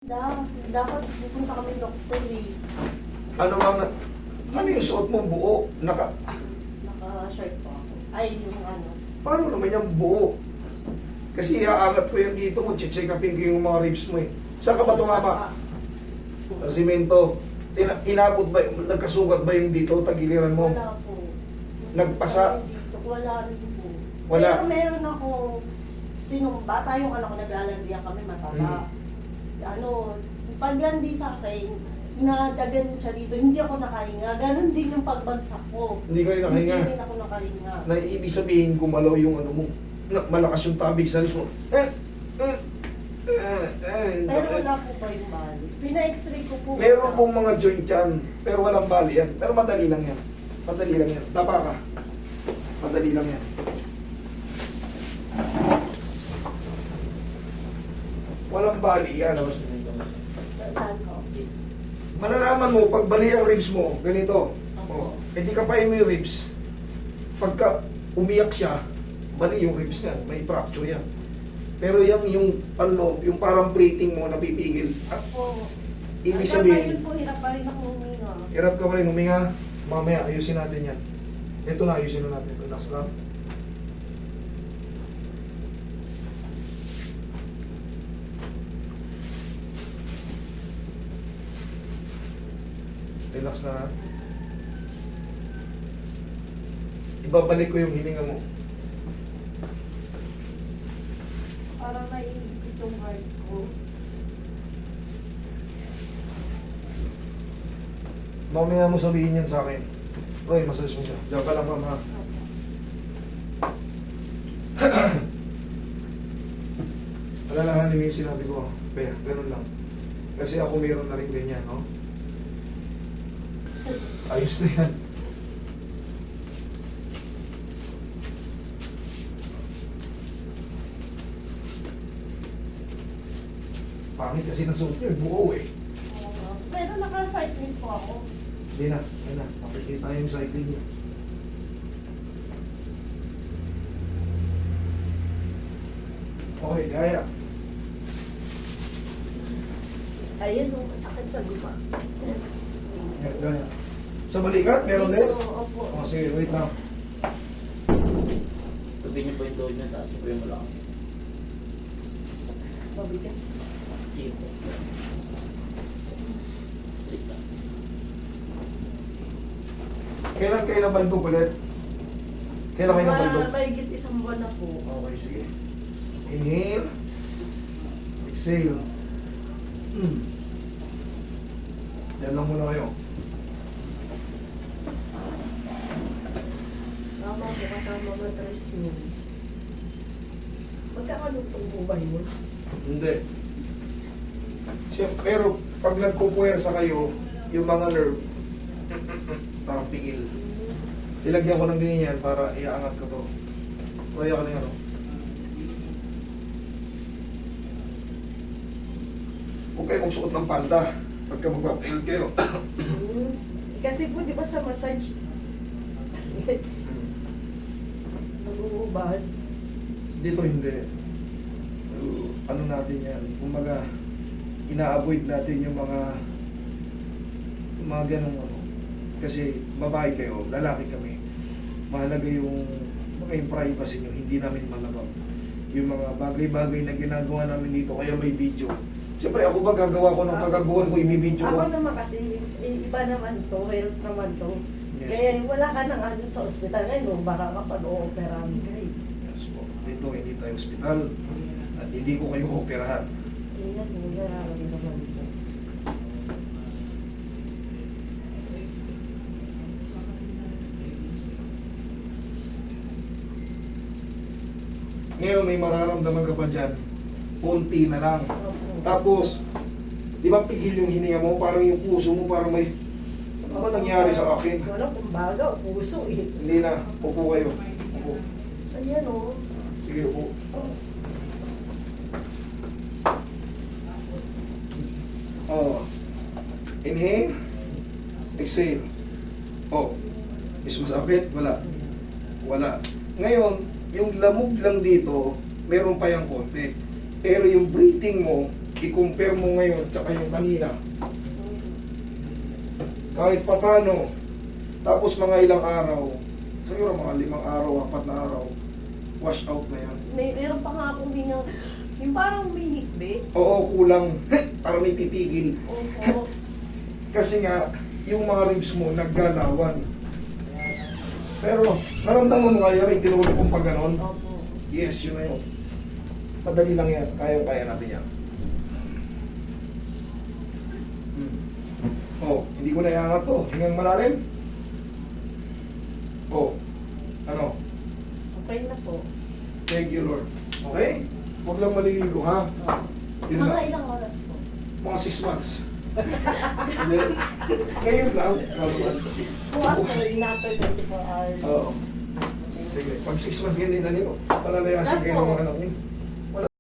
Dapat pupunta kami doktor eh. Ano ma'am na? Ano yung suot mo? Buo? Naka-shirt po ako. Ay, yung ano. Paano naman yung buo? Kasi iaangat ko yung dito mo, check upin ko yung mga ribs mo eh. Saan ka ba tumama? Sa simento. Inabot ba, nagkasugat ba yung dito, tagiliran mo? Wala po. Nagpasa? Wala rin po. Wala. Pero meron ako, sinumba, tayong anak ko nag-alandian kami mataba. Ano, paglandi sa akin, nadagan siya dito, hindi ako nakahinga. Ganon din yung pagbagsak ko. Hindi ka rin nakahinga. Hindi rin ako nakahinga. Na ibig sabihin, gumalaw yung ano mo. Malakas yung tabig sa lips mo. Pero wala po pa yung bali. Pina-x-ray ko po. Meron pong mga joint yan, pero walang bali yan. Pero madali lang yan. Madali lang yan. Tapa ka. Madali lang yan. Walang bali yan. Saan ko? Malalaman mo, pag bali ang ribs mo, ganito. Oh, di ka pa yung ribs. Pagka umiyak siya, bali yung ribs niya. May fracture yan. Pero yung ano, yung parang breathing mo, napipigil. Oo. Ibig Hanggang sabihin, ngayon po, hirap pa rin ako huminga. hirap ka pa rin huminga. Mamaya, ayusin natin yan. Ito na, ayusin na natin. Relax lang. Relax na ha. Ibabalik ko yung hininga mo. Parang naiipit yung heart ko. Mamaya mo sabihin yan sa akin. Roy, massage mo siya. Diyan ka lang, ma'am, ha? Alalahanin mo yung sinabi ko. Kaya, ganun lang. Kasi ako meron na rin ganyan, no? Ayos na yan. Pangit kasi nasuot nyo, buo eh. Pero naka-cycling po ako. Hindi na, hindi na. Makikita yung cycling niya. Okay, gaya. Ayun, sakit na gupa. Gaya. Sa balikat, meron din? Opo. O, sige, wait lang. Sabihin niyo po yung tuhod niya, taas po yung malaki. Mabigat. Sige po. Straight lang. Kailan kayo nabaldog ulit? Kailan kayo nabaldog? Mahigit isang buwan na po. Okay, sige. Inhale. Exhale. Yan lang muna kayo. Tama po kasama mag-rest mo. Magkakalutong po ba yun? Hindi. Siyempre, pero pag nagpupuwersa kayo, yung mga nerve, parang pigil. Ilagyan ko ng ganyan para iaangat ko to. Kaya ka na yan, no? Huwag kayo magsuot ng palda pagka magpapail kayo. Kasi po, di ba sa massage, nag-uubad. Dito hindi. Ano natin yan? Kumbaga, ina-avoid natin yung mga ganong ano. Kasi babae kayo, lalaki kami. Mahalaga yung privacy nyo, hindi namin malabag. Yung mga bagay-bagay na ginagawa namin dito, kaya may video. Siyempre ako ba gagawa ko ng kagagawan ko, ibibideo ko? Ako naman kasi, iba naman to, health naman to. Yes. Kaya wala ka nang ano sa ospital ngayon, bara ka pag-o-operahan ka eh. Yes po. Dito, hindi tayo ospital. At hindi ko kayo operahan. Ingat mo, nararamdaman naman po. Ngayon may mararamdaman ka pa dyan. Kunti na lang. Opo. Tapos, di ba pigil yung hininga mo? Parang yung puso mo, parang may... Ano ba nangyari sa akin? Wala, kumbaga, puso eh. Hindi na. Upo kayo. Upo. Ayan o. Sige, upo. Oh. Inhale. Exhale. Oh. Is masakit? Wala. Wala. Ngayon, yung lamog lang dito, meron pa yung konti. Pero yung breathing mo, i-compare mo ngayon tsaka yung kanina. Kahit pa paano, tapos mga ilang araw, siguro mga 5 araw, 4 na araw, wash out na yan. Meron pa nga akong hingang, yung parang may hikbi. Oo, kulang. Para may titigil. Opo. Kasi nga, yung mga ribs mo, naggalawan. Pero, naramdaman mo kaya rin, tinulog kong pag ganon. Opo. Yes, yun na yun. Madali lang yan. Kaya natin yan. Oh, hindi ko na iangat to. Hingang malalim. Oh, ano? Okay na po. Thank you, Lord. Okay? Huwag lang maliligo, ha? Yun Mga lang. ilang oras po? Mga 6 months. Ngayon lang. Bukas na rin after 24 hours. Oo. Sige. Pag 6 months ganyan na niyo, palalayasin kayo ng mga anak niyo.